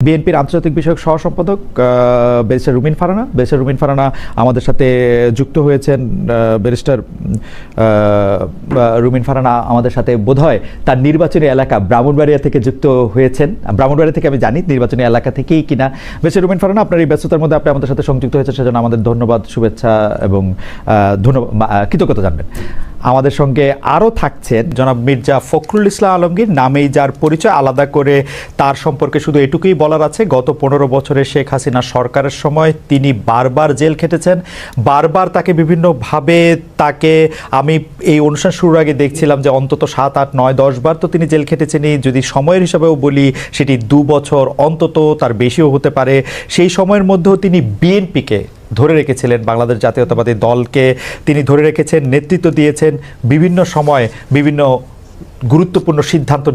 বিএনপির আন্তর্জাতিক বিষয়ক সহ সম্পাদক ব্যারিস্টার রুমিন ফারহানা আমাদের সাথে যুক্ত হয়েছেন। ব্যারিস্টার রুমিন ফারহানা আমাদের সাথে বোধহয় তার নির্বাচনী এলাকা ব্রাহ্মণবাড়িয়া থেকে যুক্ত হয়েছেন। ব্রাহ্মণবাড়িয়া থেকে আমি জানি, নির্বাচনী এলাকা থেকেই কিনা। ব্যারিস্টার রুমিন ফারহানা, আপনার এই ব্যস্ততার মধ্যে আপনি আমাদের সাথে সংযুক্ত হয়েছেন, সেজন্য আমাদের ধন্যবাদ, শুভেচ্ছা এবং কৃতজ্ঞতা জানবেন। আমাদের সঙ্গে আরও থাকছেন জনাব মির্জা ফখরুল ইসলাম আলমগীর, নামেই যার পরিচয়। আলাদা করে তার সম্পর্কে শুধু এটুকুই বলার আছে, গত 15 বছরে শেখ হাসিনা সরকারের সময় তিনি বারবার জেল খেটেছেন। বারবার তাকে বিভিন্নভাবে আমি এই অনুষ্ঠান শুরুর আগে দেখছিলাম যে অন্তত 7, 8, 9, 10 বার তো তিনি জেল খেটেছেনই। যদি সময়ের হিসাবেও বলি সেটি 2 বছর, অন্তত তার বেশিও হতে পারে। সেই সময়ের মধ্যেও তিনি বিএনপিকে ধরে রেখেছিলেন, বাংলাদেশ জাতীয়তাবাদী দলকে তিনি ধরে রেখেছেন, নেতৃত্ব দিয়েছেন, বিভিন্ন সময় বিভিন্ন গুরুত্বপূর্ণ সিদ্ধান্ত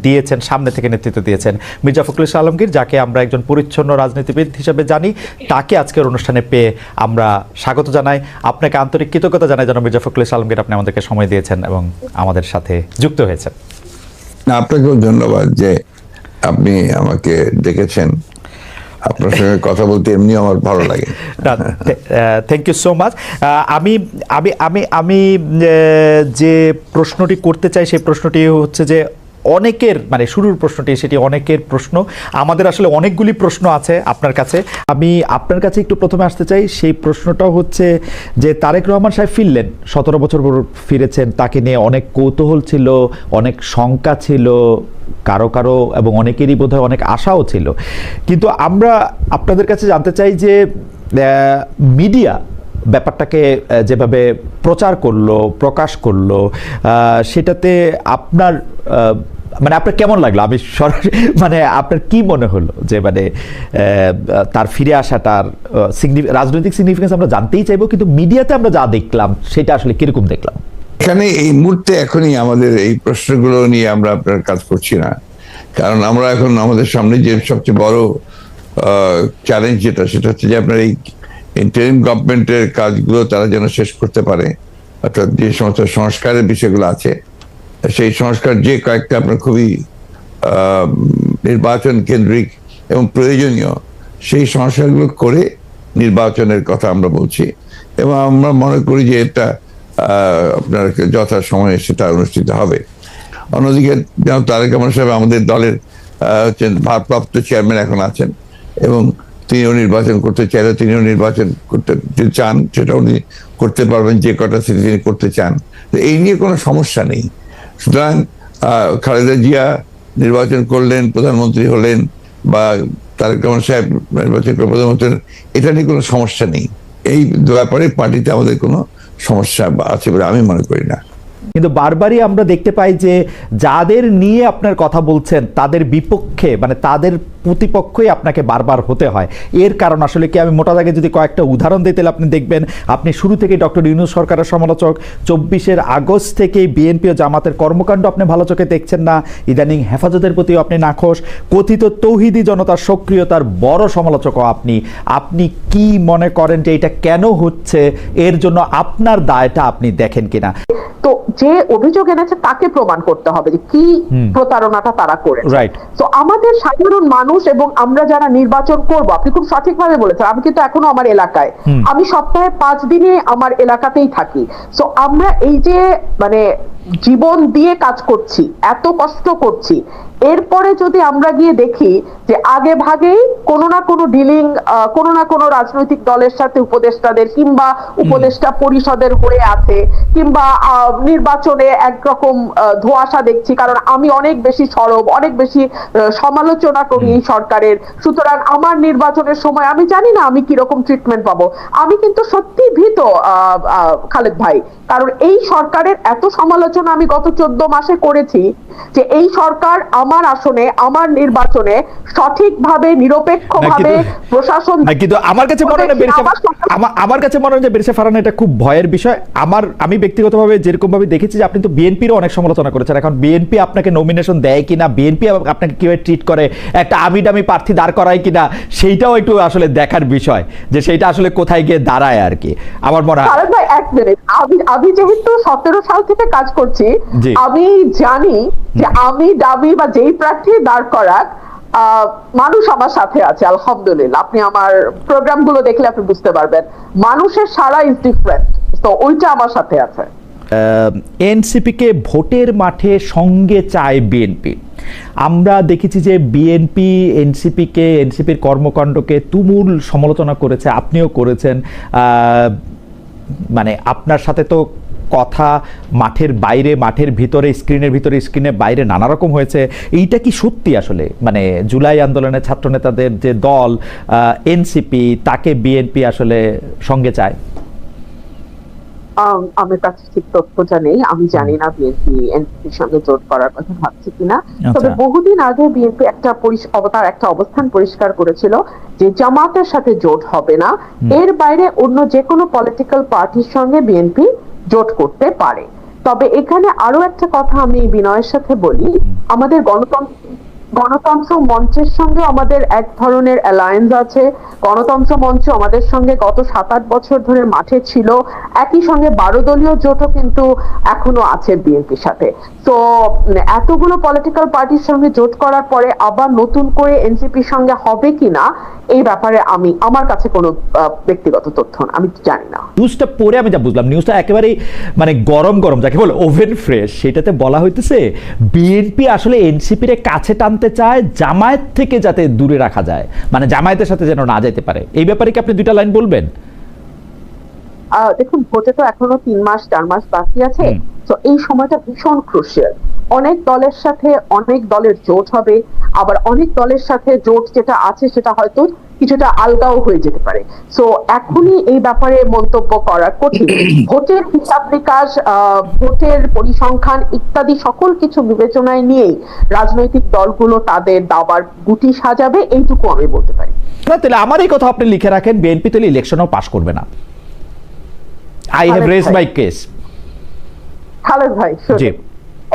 দিয়েছেন, সামনে থেকে নেতৃত্ব দিয়েছেন। মির্জা ফখরুল ইসলাম আলমগীর, যাকে আমরা একজন পরিচ্ছন্ন রাজনীতিবিদ হিসেবে জানি, তাকে আজকের অনুষ্ঠানে পেয়ে আমরা স্বাগত জানাই। আপনাকে আন্তরিক কৃতজ্ঞতা জানাই যেন মির্জা ফখরুল ইসলাম আলমগীর, আপনি আমাদেরকে সময় দিয়েছেন এবং আমাদের সাথে যুক্ত হয়েছেন। আপনাকেও ধন্যবাদ যে আপনি আমাকে ডেকেছেন। আপনার সঙ্গে কথা বলতে এমনি আমার ভালো লাগে। Thank you so much. আমি আমি আমি আমি যে প্রশ্নটি করতে চাই সেই প্রশ্নটি হচ্ছে যে অনেকের, মানে শুরুর প্রশ্নটি সেটি অনেকের প্রশ্ন। আমাদের আসলে অনেকগুলি প্রশ্ন আছে আপনার কাছে। আমি আপনার কাছে একটু প্রথমে আসতে চাই। সেই প্রশ্নটা হচ্ছে যে তারেক রহমান সাহেব ফিরলেন, 17 বছর পর ফিরেছেন। তাকে নিয়ে অনেক কৌতূহল ছিল, অনেক শঙ্কা ছিল কারো এবং অনেকেরই বোধহয় অনেক আশাও ছিল। কিন্তু আমরা আপনাদের কাছে জানতে চাই যে মিডিয়া ব্যাপারটাকে যেভাবে প্রচার করলো, প্রকাশ করলো, সেটাতে আপনার কেমন লাগলো? আমি আপনার কি মনে হলো যে তার ফিরে আসাটার রাজনৈতিক সিগনিফিকেন্স আমরা জানতেই চাইবো, কিন্তু মিডিয়াতে আমরা যা দেখলাম সেটা আসলে কিরকম দেখলাম? এখানে এই মুহূর্তে এখনই আমাদের এই প্রশ্নগুলো নিয়ে আমরা আপনার কাজ করছি না, কারণ আমরা এখন আমাদের সামনে যে সবচেয়ে বড় চ্যালেঞ্জ সেটা হচ্ছে যে আপনার এই ইন্টারিম গভর্নমেন্টের কাজগুলো তারা যেন শেষ করতে পারে, অর্থাৎ যে সমস্ত সংস্কারের বিষয়গুলো আছে সেই সংস্কার যে কয়েকটা আপনার খুবই নির্বাচন কেন্দ্রিক এবং প্রয়োজনীয়, সেই সংস্কারগুলো করে নির্বাচনের কথা আমরা বলছি এবং আমরা মনে করি যে এটা আপনার যথা সময়ে সেটা অনুষ্ঠিত হবে। অন্যদিকে যেন তারেক রহমান সাহেব আমাদের দলের ভারপ্রাপ্ত চেয়ারম্যান এখন আছেন এবং তিনিও নির্বাচন করতে চাইলে তিনিও নির্বাচন করতে চান, সেটা উনি করতে পারবেন যে কটা সিটি তিনি করতে চান। তো এই নিয়ে কোনো সমস্যা নেই। সুতরাং খালেদা জিয়া নির্বাচন করলেন, প্রধানমন্ত্রী হলেন, বা তারেক রহমান সাহেব নির্বাচন করে প্রধানমন্ত্রী, এটা নিয়ে কোনো সমস্যা নেই। এই ব্যাপারে পার্টিতে আমাদের কোনো সমস্যা আছে বলে আমি মনে করি না। কিন্তু বারবারই আমরা দেখতে পাই যে যাদের নিয়ে আপনার কথা বলছেন তাদের বিপক্ষে, তাদের প্রতিপক্ষই আপনাকে বারবার হতে হয়। এর কারণ আসলে কি? আমি মোটা দাগে যদি কয়েকটা উদাহরণ দিই তাহলে আপনি দেখবেন, আপনি শুরু থেকে ডক্টর ইউনূস সরকারের সমালোচক, 24 আগস্ট থেকেই বিএনপি ও জামাতের কর্মকাণ্ড আপনি ভালো চোখে দেখছেন না, ইদানিং হেফাজতের প্রতিও আপনি নাখোশ, কথিত তৌহিদি জনতার সক্রিয়তার বড় সমালোচকও আপনি। আপনি কি মনে করেন যে এটা কেন হচ্ছে? এর জন্য আপনার দায়টা আপনি দেখেন কিনা? তো যে অভিযোগ এনেছে তাকে প্রমাণ করতে হবে যে কি প্রতারণাটা তারা করেছে। রাইট। তো আমাদের সাধারণ মানুষ এবং আমরা যারা নির্বাচন করব, আপনি খুব সঠিকভাবে বলেছেন, আমি কিন্তু এখনো আমার এলাকায়, আমি সপ্তাহে 5 দিনে আমার এলাকাতেই থাকি। তো আমরা এই যে জীবন দিয়ে কাজ করছি, এত কষ্ট করছি, এরপরে যদি আমরা গিয়ে দেখি যে আগে ভাগেই কোনো না কোনো ডিলিং কোনো না কোনো রাজনৈতিক দলের সাথে উপদেষ্টাদের কিংবা উপদেষ্টা পরিষদের হয়ে আছে, কিংবা নির্বাচনে একরকম ধোঁয়াশা দেখছি, কারণ আমি অনেক বেশি সরব, অনেক বেশি সমালোচনা করি এই সরকারের। সুতরাং আমার নির্বাচনের সময় আমি জানি না আমি কিরকম ট্রিটমেন্ট পাবো। আমি কিন্তু সত্যি ভীত খালেদ ভাই, কারণ এই সরকারের এত সমালোচনা আমি গত 14 মাসে করেছি যে এই সরকার আমার আসনে, আমার নির্বাচনে সঠিকভাবে নিরপেক্ষভাবে প্রশাসন। কিন্তু আমার কাছে মনে হয় যে বেরিসা ফারহানা এটা খুব ভয়ের বিষয়। আমি ব্যক্তিগতভাবে যেরকম ভাবে দেখেছি যে আপনি তো বিএনপিরও অনেক সমালোচনা করেছেন। এখন বিএনপি আপনাকে নমিনেশন দেয় কিনা, বিএনপি আপনাকে কিভাবে ট্রিট করে, একটা আমিডামি প্রার্থী দাঁড় করায় কিনা, সেইটাও একটু আসলে দেখার বিষয় যে সেইটা আসলে কোথায় গিয়ে দাঁড়ায় আর কি। আমার মনে হয় এক মিনিট, আমি যেহেতু 17 সাল থেকে কাজ করছি, আমি জানি যে আমি দাবি বা যেই প্রার্থী দাঁড় করাক মানুষ আমার সাথে আছে আলহামদুলিল্লাহ। আপনি আমার প্রোগ্রামগুলো দেখলে আপনি বুঝতে পারবেন মানুষের সারা ইজ ডিফারেন্ট, তো ওইটা আমার সাথে আছে। এনসিপিকে ভোটের মাঠে সঙ্গে চায় বিএনপি। আমরা দেখেছি যে বিএনপি এনসিপির কর্মকাণ্ডকে তুমুল সমালোচনা করেছে, আপনিও করেছেন। মানে আপনার সাথে তো কথা মাঠের বাইরে, মাঠের ভিতরে, স্ক্রিনের বাইরে নানা রকম হয়েছে। এইটা কি সত্যি আসলে, মানে জুলাই আন্দোলনের ছাত্রনেতাদের যে দল এনসিপি, তাকে বিএনপি আসলে সঙ্গে চায়? আমার কাছে ঠিক তথ্যটা নেই, আমি জানি না বিএনপি এনসিপির সঙ্গে জোট করার কথা ভাবছে কিনা। তবে বহুদিন আগে বিএনপি একটা অবস্থান পরিষ্কার করেছিল যে জামাতের সাথে জোট হবে না, এর বাইরে অন্য যে কোনো পলিটিক্যাল পার্টির সঙ্গে বিএনপি জোট করতে পারে। তবে এখানে আরো একটা কথা আমি বিনয়ের সাথে বলি, আমাদের গণতন্ত্র মঞ্চের সঙ্গে আমাদের এক ধরনের অ্যালায়েন্স আছে। গণতন্ত্র মঞ্চ আমাদের সঙ্গে গত 7-8 বছর ধরে মাঠে ছিল, একই সঙ্গে 12 দলীয় জোটও কিন্তু এখনো আছে বিএনপির সাথে। তো এতগুলো পলিটিক্যাল পার্টির সঙ্গে জোট করার পরে আবার নতুন করে এনসিপির সঙ্গে হবে কিনা এই ব্যাপারে আমার কাছে কোনো ব্যক্তিগত তথ্য আমি জানি না। নিউজটা পড়ে আমি যা বুঝলাম, নিউজটা একেবারেই মানে গরম যাকে বলে ওভেন ফ্রেশ। সেটাতে বলা হইতেছে বিএনপি আসলে এনসিপির কাছে টানতে চায়, জামায়াত থেকে যাতে দূরে রাখা যায়, মানে জামায়াতের সাথে যেন না যেতে পারে। এই ব্যাপারে কি আপনি দুইটা লাইন বলবেন? দেখুন, ভোটে তো এখনো 3-4 মাস বাকি আছে, তো এই সময়টা ভীষণ ক্রুশিয়াল। অনেক দলের সাথে অনেক দলের জোট হবে, আবার অনেক দলের সাথে জোট যেটা আছে সেটা হয়তো কিছুটা আলগাও হয়ে যেতে পারে। সো এখনই এই ব্যাপারে মন্তব্য করা কঠিন। ভোটের হিসাব নিকাশ, ভোটের পরিসংখ্যান ইত্যাদি সকল কিছু বিবেচনায় নিয়েই রাজনৈতিক দলগুলো তাদের দাবার গুটি সাজাবে, এইটুকু আমি বলতে পারি। তাহলে আমার এই কথা আপনি লিখে রাখেন, বিএনপি তাহলে ইলেকশনও পাস করবে না। I have raised my case. Khaled ভাই,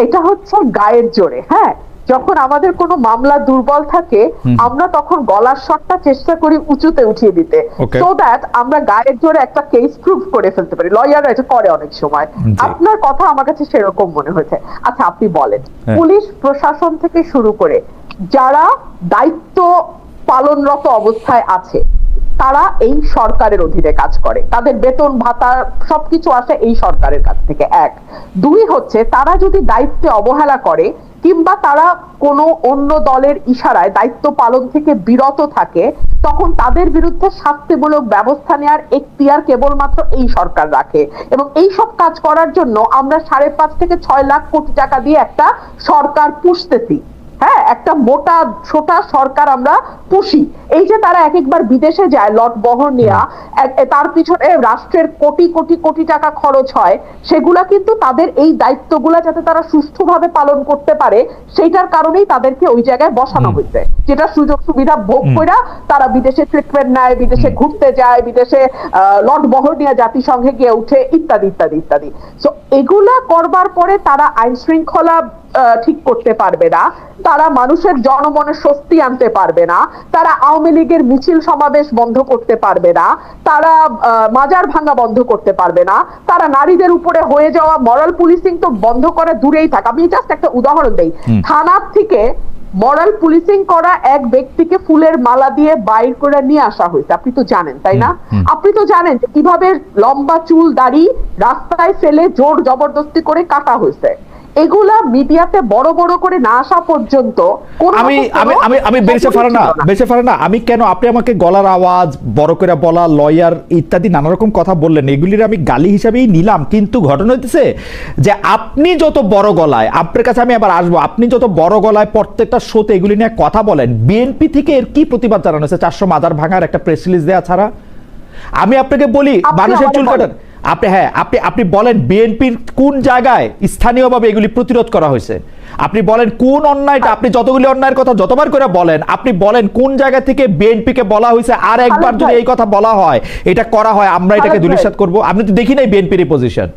এটা হচ্ছে গায়ের জোরে। হ্যাঁ, যখন আমাদের কোনো মামলা দুর্বল থাকে আমরা তখন গলার স্বরটা চেষ্টা করি উঁচুতে উঠিয়ে দিতে, সো দ্যাট আমরা গায়ের জোরে একটা কেস প্রুভ করে ফেলতে পারি। লয়াররা এটা করে অনেক সময়। আপনার কথা আমার কাছে সেরকম মনে হয়েছে। আচ্ছা, আপনি বলেন, পুলিশ প্রশাসন থেকে শুরু করে যারা দায়িত্ব পালনরত অবস্থায় আছে তারা এই সরকারের অধীনে কাজ করে, তাদের বেতন ভাতা সবকিছু আসে এই সরকারের কাছ থেকে। 1, 2 হচ্ছে তারা যদি দায়িত্বে অবহেলা করে কিংবা তারা কোনো অন্য দলের ইশারায় দায়িত্ব পালন থেকে বিরত থাকে, তখন তাদের বিরুদ্ধে শাস্তিমূলক ব্যবস্থা নেওয়ার এখতিয়ার কেবলমাত্র এই সরকার রাখে। এবং এই সব কাজ করার জন্য আমরা 5.5 থেকে 6 লাখ কোটি টাকা দিয়ে একটা সরকার পুষতেছি। হ্যাঁ, একটা মোটা ছোটা সরকার আমরা পুষি। এই যে তারা একবার বিদেশে যায় লট বহর নেয়া, তার পিছনে রাষ্ট্রের কোটি কোটি কোটি টাকা খরচ হয়, সেগুলা কিন্তু তাদের এই দায়িত্বগুলা যাতে তারা সুষ্ঠুভাবে পালন করতে পারে সেইটার কারণেই তাদেরকে ওই জায়গায় বসানো হয়েছে। যেটা সুযোগ সুবিধা ভোগ করে তারা বিদেশে ট্রিটমেন্ট নেয়, বিদেশে ঘুরতে যায়, বিদেশে লট বহর নিয়ে জাতিসংঘে গিয়ে উঠে, ইত্যাদি ইত্যাদি ইত্যাদি। তো এগুলা করবার পরে তারা আইন শৃঙ্খলা ঠিক করতে পারবে না, তারা মানুষের জনমনে স্বস্তি আনতে পারবে না, তারা আওয়ামী লীগের মিছিল সমাবেশ বন্ধ করতে পারবে না, তারা মাজার ভাঙা বন্ধ করতে পারবে না, তারা নারীদের উপরে হয়ে যাওয়া মরাল পুলিশিং তো বন্ধ করে দূরেই থাক। আমি জাস্ট একটা উদাহরণ দেই, থানার থেকে মরাল পুলিশিং করা এক ব্যক্তিকে ফুলের মালা দিয়ে বাইর করে নিয়ে আসা হয়েছে, আপনি তো জানেন তাই না? আপনি তো জানেন যে কিভাবে লম্বা চুল দাড়ি রাস্তায় ফেলে জোর জবরদস্তি করে কাটা হয়েছে। এগুলা মিডিয়াতে বড় বড় করে না আসা পর্যন্ত আমি বেঁচে পারে না। আমি কেন, আপনি আমাকে গলার আওয়াজ বড় করে বলা, লয়ার ইত্যাদি নানা রকম কথা বললেন, এগুলির আমি গালি হিসাবেই নিলাম। কিন্তু ঘটনা হইতেছে যে আপনি যত বড় গলায়, আপনার কাছে আমি আবার আসবো, আপনি যত বড় গলায় প্রত্যেকটা শোতে এগুলি নিয়ে কথা বলেন, বিএনপি থেকে এর কি প্রতিবাদ জানানো হয়েছে? 400 মাজার ভাঙার একটা প্রেস রিলিজ দেওয়া ছাড়া। আমি আপনাকে বলি, মানুষের চুল কাটার আপনি বলেন বিএনপির কোন জায়গায় স্থানীয়ভাবে এগুলি প্রতিরোধ করা হয়েছে? আপনি বলেন কোন অন্যায়টা, আপনি যতগুলি অন্যায়ের কথা যতবার করে বলেন, আপনি বলেন কোন জায়গা থেকে বিএনপিকে বলা হয়েছে আর একবার যদি এই কথা বলা হয়, এটা করা হয়, আমরা এটাকে ধূলিসাৎ করব? আপনি তো দেখি নাই বিএনপির পজিশন।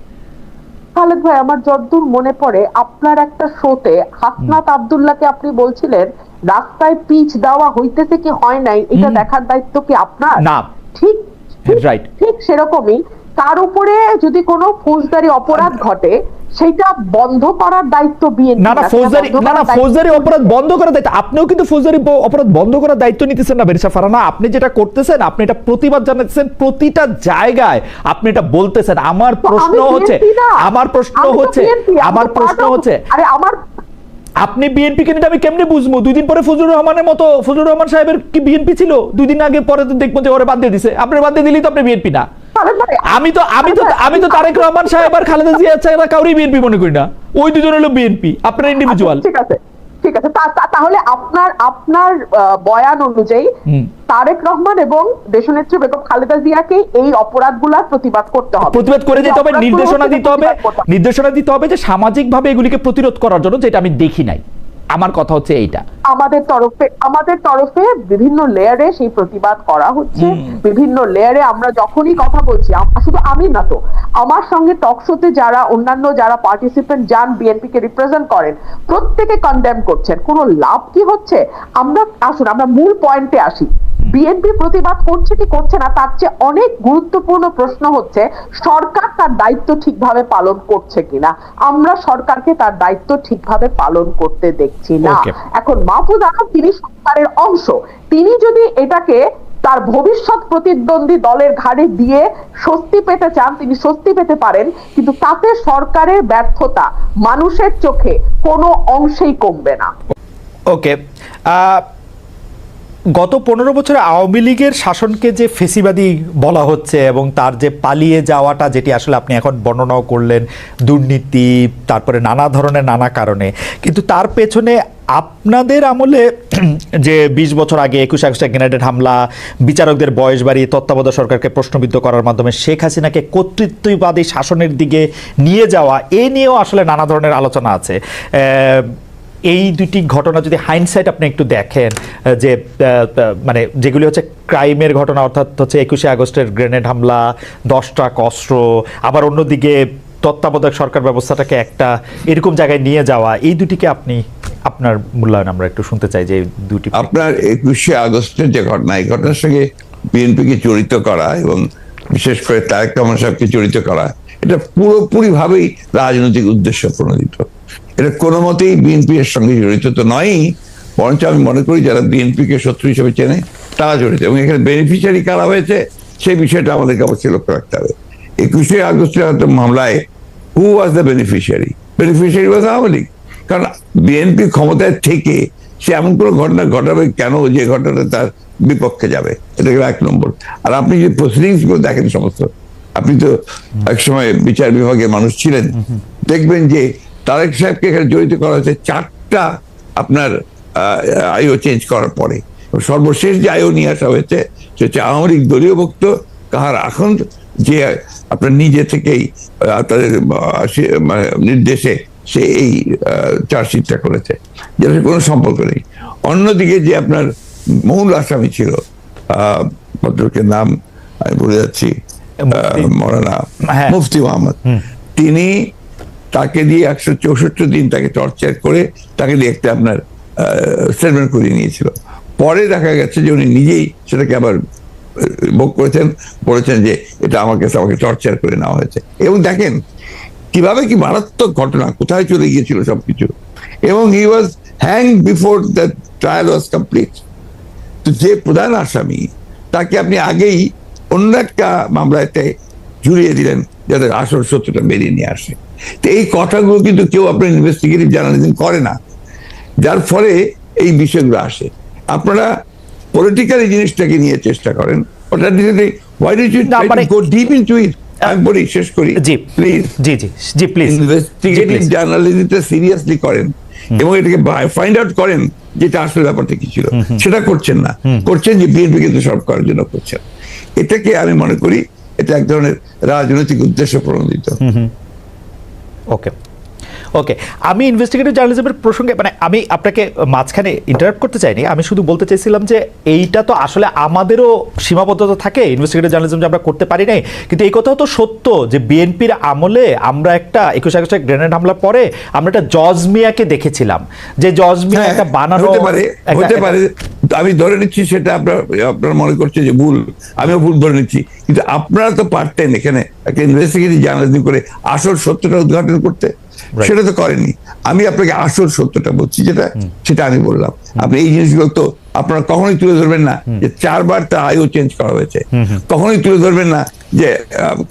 খালেদ ভাই, আমার যতদূর মনে পড়ে আপনার একটা শোতে হাসনাত আব্দুল্লাহকে আপনি বলছিলেন রাস্তায় পিচ দেওয়া হইতেছে কি হয় নাই এটা দেখার দায়িত্ব কি আপনার? না, ঠিক রাইট, ঠিক সেরকমই তার উপরে যদি কোনো ফৌজদারি অপরাধ ঘটে সেটা বন্ধ করার দায়িত্ব বিএনপি না ফৌজদারি অপরাধ বন্ধ করার দায়িত্ব আপনিও কিন্তু ফৌজদারি অপরাধ বন্ধ করার দায়িত্ব নিতেছেন না বেরিসা ফারহানা। আপনি যেটা করতেছেন, আপনি এটা প্রতিবাদ জানাচ্ছেন প্রতিটা জায়গায়, আপনি এটা বলতেছেন। আমার প্রশ্ন হচ্ছে আরে আমার আপনি বিএনপি কে নিয়ে আমি কেমনে বুঝবো? 2 দিন পরে ফজলুর রহমানের মতো, ফজলুর রহমান সাহেবের কি বিএনপি ছিল? 2 দিন আগে পরে তো দেখবো যে ওরে বাদ দিয়ে দিছে। আপনি বাদ দিয়ে দিলেই তো আপনি বিএনপি না। আমি তো তারেক রহমান সাহেব আর খালেদা জিয়া ছাড়া কাউরই বিএনপি মনে করি না। ওই দুজন হলো বিএনপি, আপনার ইন্ডিভিজুয়াল। ঠিক আছে তাহলে আপনার বয়ান অনুযায়ী তারেক রহমান এবং দেশনেত্রী বেগম খালেদা জিয়াকে এই অপরাধগুলোর প্রতিবাদ করতে হবে, প্রতিবাদ করে যেতে হবে, নির্দেশনা দিতে হবে যে সামাজিকভাবে এগুলিকে প্রতিরোধ করার জন্য, যেটা আমি দেখি নাই। আমার কথা হচ্ছে এইটা, আমাদের তরফে বিভিন্ন লেয়ারে সেই প্রতিবাদ করা হচ্ছে। বিভিন্ন লেয়ারে আমরা যখনই কথা বলছি, শুধু আমি না তো, আমার সঙ্গে টকশোতে যারা অন্যান্য যারা পার্টিসিপেন্ট যান বিএনপি কে রিপ্রেজেন্ট করেন, প্রত্যেকে কনডেম করছেন। কোনো লাভ কি হচ্ছে? আমরা মূল পয়েন্টে আসি। বিএনপি প্রতিবাদ করছে কি করছে না, তার চেয়ে অনেক গুরুত্বপূর্ণ প্রশ্ন হচ্ছে সরকার তার দায়িত্ব ঠিকভাবে পালন করছে কিনা। আমরা সরকারকে তার দায়িত্ব ঠিকভাবে পালন করতে দেখছি না। এখন মাহফুজ আলম তিনি সরকারের অংশ, তিনি যদি এটাকে তার ভবিষ্যৎ প্রতিদ্বন্দ্বী দলের ঘাড়ে দিয়ে স্বস্তি পেতে চান, তিনি স্বস্তি পেতে পারেন, কিন্তু তাতে সরকারের ব্যর্থতা মানুষের চোখে কোনো অংশেই কমবে না। ওকে, গত 15 বছরে আওয়ামী লীগের শাসনকে যে ফেসিবাদী বলা হচ্ছে এবং তার যে পালিয়ে যাওয়াটা, যেটি আসলে আপনি এখন বর্ণনাও করলেন, দুর্নীতি, তারপরে নানা ধরনের নানা কারণে, কিন্তু তার পেছনে আপনাদের আমলে যে 20 বছর আগে 21 আগস্টে গ্রেনেড হামলা, বিচারকদের বয়স বাড়িয়ে তত্ত্বাবধায়ক সরকারকে প্রশ্নবিদ্ধ করার মাধ্যমে শেখ হাসিনাকে কর্তৃত্ববাদী শাসনের দিকে নিয়ে যাওয়া, এ নিয়েও আসলে নানা ধরনের আলোচনা আছে। এই দুটি ঘটনা যদি হাইন্ডসাইট আপনি একটু দেখেন, যে মানে যেগুলি হচ্ছে ক্রাইমের ঘটনা, অর্থাৎ হচ্ছে 21 আগস্টের গ্রেনেড হামলা, 10 ট্রাক অস্ত্র, আবার অন্যদিকে তত্ত্বাবধায়ক সরকার ব্যবস্থাটাকে একটা এরকম জায়গায় নিয়ে যাওয়া, এই দুটিকে আপনি আপনার মূল্যায়ন আমরা একটু শুনতে চাই। যে দুটি আপনার 21 আগস্টের যে ঘটনা, এই ঘটনার সঙ্গে বিএনপিকে জড়িত করা এবং বিশেষ করে তারেক রহমান সাহেবকে জড়িত করা, এটা পুরোপুরি ভাবেই রাজনৈতিক উদ্দেশ্য প্রণোদিত। এটা কোনো মতেই বিএনপি এর সঙ্গে জড়িত তো নয়ই, বরঞ্চ আমি মনে করি যারা বিএনপি কে শত্রু হিসেবে চেনে তারা জড়িত। এবং এখানে বেনিফিশিয়ারি কারা হয়েছে সেই বিষয়টা আমাদেরকে অবশ্যই লক্ষ্য রাখতে হবে। 21 আগস্টের মামলায় who was the beneficiary? Beneficiary was Awami League. কারণ বিএনপি ক্ষমতায় থেকে সে এমন কোনো ঘটনা ঘটাবে কেন যে ঘটনাটা তার বিপক্ষে যাবে? এটা গেল 1 নম্বর। আর আপনি যে প্রসিডিংস গুলো দেখেন সমস্ত, আপনি তো একসময় বিচার বিভাগের মানুষ ছিলেন, দেখবেন যে তারেক সাহেবকে এখানে জড়িত করা হয়েছে 4টা আপনার আইও চেঞ্জ করার পরে। সর্বশেষ যে আইও নিয়ে আসা হয়েছে সে হচ্ছে আওয়ামী লীগ দলীয় ভুক্ত কাহার এখন যে আপনার নিজে থেকেই তাদের নির্দেশে সে এই চার্জশিটটা করেছে, যেটা কোনো সম্পর্ক নেই। অন্যদিকে যে আপনার মূল আসামি ছিল, ভদ্রলোকের নাম আমি ভুলে যাচ্ছি, মৌলানা মুফতি মোহাম্মদ, তিনি তাকে দিয়ে 164 দিন তাকে টর্চার করে তাকে দিয়ে একটা আপনার স্টেটমেন্ট করিয়ে নিয়েছিল। পরে দেখা গেছে যে উনি নিজেই সেটাকে আবার ভোগ করেছেন, বলেছেন যে এটা আমাকে টর্চার করে নেওয়া হয়েছে। এবং দেখেন কিভাবে কি মারাত্মক ঘটনা, কোথায় চলে গিয়েছিল সবকিছু। এবং he was hang before the trial was complete. তো যে প্রধান আসামি তাকে আপনি আগেই অন্য একটা মামলাতে জুড়িয়ে দিলেন যাতে আসল সত্যটা বেরিয়ে নিয়ে আসে। তো এই কথাগুলো কিন্তু কেউ আপনার ইনভেস্টিগেটিভ জার্নালিজম করে না, যার ফলে এই বিষয়গুলো আসে। আপনারা পলিটিক্যাল জিনিসটাকে নিয়ে চেষ্টা করেন, ওটা why did you try to go deep into it? আমি বলি, শেষ করি প্লিজ। জি প্লিজ, ইনভেস্টিগেটিভ জার্নালিজমটা সিরিয়াসলি করেন এবং এটাকে ফাইন্ড আউট করেন যেটা আসলে ব্যাপারটা কি ছিল। সেটা করছেন না, করছেন যে বিএনপি কিন্তু সব করার জন্য করছেন। এটাকে আমি মনে করি এটা এক ধরনের রাজনৈতিক উদ্দেশ্য প্রণোদিত। ওকে ওকে, আমি ইনভেস্টিগেটিভ জার্নালিজমের প্রসঙ্গে মানে আমি আপনাকে মাঝখানে ইন্টারাপ্ট করতে চাইনি, আমি শুধু বলতে চাইছিলাম যে এইটা তো আসলে আমাদেরও সীমাবদ্ধতা থাকে ইনভেস্টিগেটিভ জার্নালিজম যে আমরা করতে পারি নাই, কিন্তু এই কথাও তো সত্য যে বিএনপির আমলে আমরা একটা 21 আগস্টের গ্রেনেড হামলার পরে আমরা একটা জজ মিয়াকে দেখেছিলাম, যে জজ মিয়া একটা বানানো হতে পারে, আমি ধরে নিচ্ছি সেটা আপনারা মনে করছে যে ভুল, আমিও ভুল ধরে নিচ্ছি, কিন্তু আপনারা তো পারতেন এখানে একটা ইনভেস্টিগেটিভ জার্নালিজম করে আসল সত্যটা উদ্ঘাটন করতে, সেটা তো করেনি। আমি আপনাকে আসল সত্যটা বলছি সেটা আমি বললাম। আপনি এই জিনিসগুলো তো আপনারা কখনোই তুলে ধরবেন না যে 4 বার তার আয়ু চেঞ্জ করা হয়েছে, কখনোই তুলে ধরবেন না যে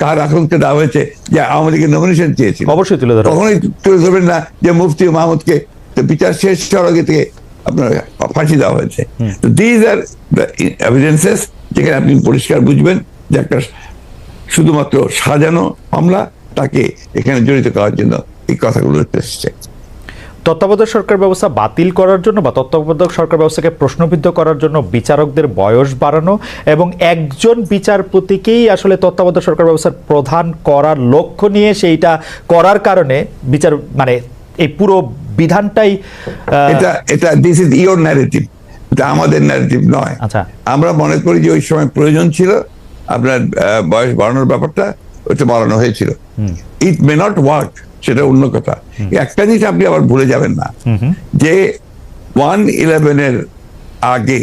কার আকাঙ্ক্ষা দেওয়া হয়েছে যে আওয়ামী লীগের নমিনেশন চেয়েছিল, অবশ্যই তুলে ধরবেন, কখনোই তুলে ধরবেন না যে মুফতি মাহমুদকে বিচার শেষ হওয়ার আগে থেকে আপনার ফাঁসি দেওয়া হয়েছে। তো দিজ আর দ্য এভিডেন্সেস যেখানে আপনি পরিষ্কার বুঝবেন যে একটা শুধুমাত্র সাজানো মামলা, তাকে এখানে জড়িত করার জন্য এই কথাগুলো এসেছে। তত্ত্বাবধায়ক সরকার ব্যবস্থা বাতিল করার জন্য বা তত্ত্বাবধায়ক সরকার ব্যবস্থাকে প্রশ্নবিদ্ধ করার জন্য বিচারকদের বয়স বাড়ানো এবং একজন বিচারপতিকেই আসলে তত্ত্বাবধায়ক সরকার ব্যবস্থার প্রধান করার লক্ষ্য নিয়ে সেইটা করার কারণে বিচার মানে এই পুরো বিধানটাই এটা দিস ইজ ইওর ন্যারেটিভ, এটা আমাদের ন্যারেটিভ নয়। আচ্ছা, আমরা মনে করি যে ওই সময় প্রয়োজন ছিল আপনার বয়স বাড়ানোর ব্যাপারটা, ওইটা বাড়ানো হয়েছিল। ইট মে নট ওয়ার্ক, সেটা অন্য কথা। একটা জিনিস আপনি আবার ভুলে যাবেন না যে 1/11 আগে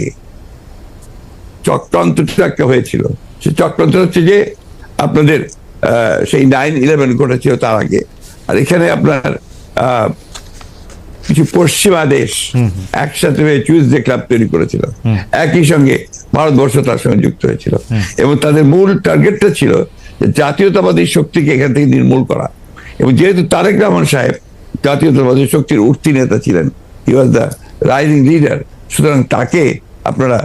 চক্রান্তটা একটা হয়েছিল। সে চক্রান্ত হচ্ছে যে আপনাদের সেই 9/11 ঘটেছিল তার আগে, আর এখানে আপনার কিছু পশ্চিমা দেশ একসাথে হয়ে চুইজডে ক্লাব তৈরি করেছিল, একই সঙ্গে ভারতবর্ষ তার সঙ্গে যুক্ত হয়েছিল, এবং তাদের মূল টার্গেটটা ছিল যে জাতীয়তাবাদী শক্তিকে এখান থেকে নির্মূল করা। এবং যেহেতু তারেক রহমান সাহেব জাতীয়তাবাদী শক্তির উঠতি নেতা ছিলেন, হি ওয়াজ দ্য রাইজিং লিডার, সুতরাং তাকে আপনারা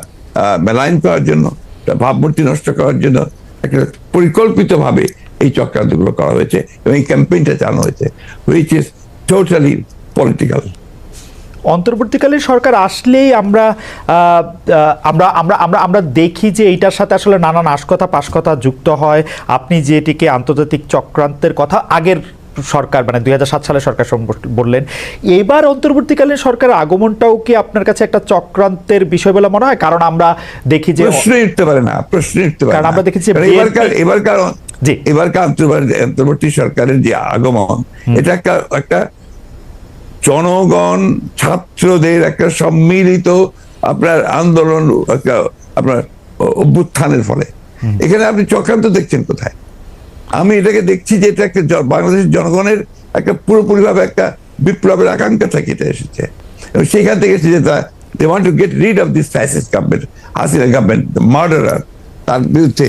মেলাইন করার জন্য, তার ভাবমূর্তি নষ্ট করার জন্য একটা পরিকল্পিতভাবে এই চক্রান্তগুলো করা হয়েছে এবং এই ক্যাম্পেইনটা চালানো হয়েছে, হুইচ ইজ টোটালি পলিটিক্যাল। অন্তর্বর্তীকালীন সরকার আসলেই আমরা আমরা আমরা আমরা আমরা দেখি যে এইটার সাথে আসলে নানান আশকথা পাশকথা যুক্ত হয়। আপনি যেটিকে আন্তর্জাতিক চক্রান্তের কথা আগের সরকার মানে 2007 সালে সরকার বললেন, এবার অন্তর্বর্তীকালীন সরকারের আগমনটাও কি আপনার কাছে একটা চক্রান্তের বিষয় বলে মনে হয়? কারণ আমরা দেখি যে প্রশ্ন উঠতে পারে না, প্রশ্ন উঠতে পারে, কারণ আমরা দেখেছি এবারকার অন্তর্বর্তী সরকারের যে আগমন, এটা একটা জনগণ ছাত্রদের একটা সম্মিলিত আপনার আন্দোলন, আপনার অভ্যুত্থানের ফলে। এখানে আপনি চক্রান্ত দেখছেন কোথায়? আমি এটাকে দেখছি যে এটা একটা বাংলাদেশের জনগণের একটা পুরোপুরিভাবে একটা বিপ্লবের আকাঙ্ক্ষা থেকে এটা এসেছে, এবং সেখান থেকে এসেছে যে they want to get rid of this fascist government, Hasina government, the murderer, তার বিরুদ্ধে